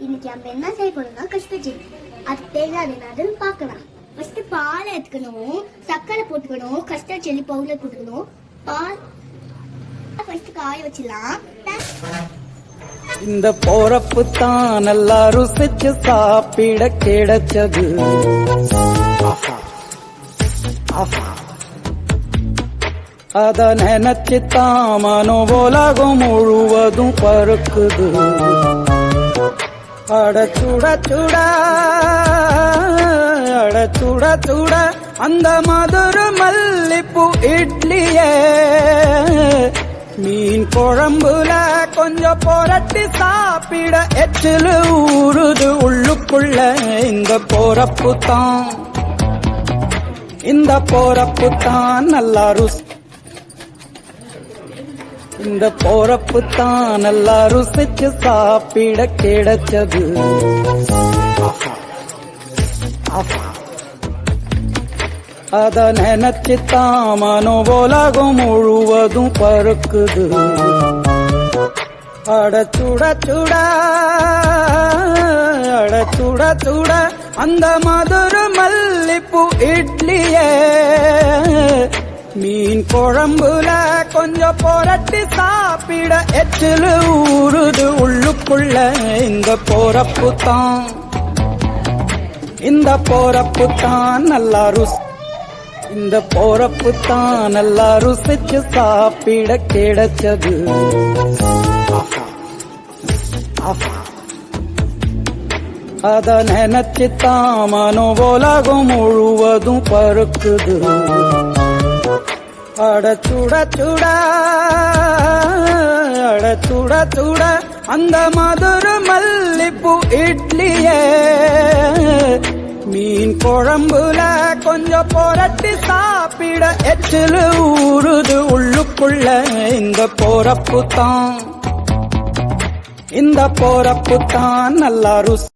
இன்னைக்கு நம்ம என்ன செய்ய போறோம்னா கஷ்டச்சி. அது தெரியாது என்னதுன்னு பார்க்கலாம். ஃபர்ஸ்ட் பால் எடுத்துக்கணும், சர்க்கரை போட்டுக்கணும், கஸ்டர்ட் சில்லி பவுடர் போட்டுக்கணும். பால் ஃபர்ஸ்ட் காய வச்சிடலாம். இந்த போறப்பு தான் நல்லா ருசிச்சு சாப்பிட கிடைச்சது. அத நினைச்சு தான் மனோ உலகம் முழுவதும் பருக்குது. அட சுட சுட அட சுட சுட அந்த மதுர மல்லிப்பூ இட்லியே மீன் குழம்புல கொஞ்சம் புரட்டி சாப்பிட எச்சிலு ஊறுது உள்ளுக்குள்ள. இந்த போறப்பு தான் நல்லா ருசி. இந்த போறப்பு தான் நல்லா ருசிச்சு சாப்பிட கிடைச்சது. அத நினைச்சு தான் மனோ உலகம் முழுவதும் பருக்குது. அட சுட சுட அட சுட சுட அந்த மதுர மல்லிப்பூ இட்லியே மீன் குழம்புல கொஞ்சம் புரட்டி சாப்பிட எச்சிலு ஊறுது உள்ளுக்குள்ள. இந்த போறப்பு தான் நல்லா ருசி. இந்த போறப்பு தான் நல்லா ருசிச்சு சாப்பிட கிடைச்சது. அத நினைச்சு தான் மனோ உலகம் முழுவதும் பருக்குது. அட சுட சுட அட சுட சுட அந்த மதுர மல்லிப்பூ இட்லியே மீன் குழம்புல கொஞ்சம் புரட்டி சாப்பிட எச்சிலு ஊறுது உள்ளுக்குள்ள. இந்த போறப்பு தான் நல்லா ருசி.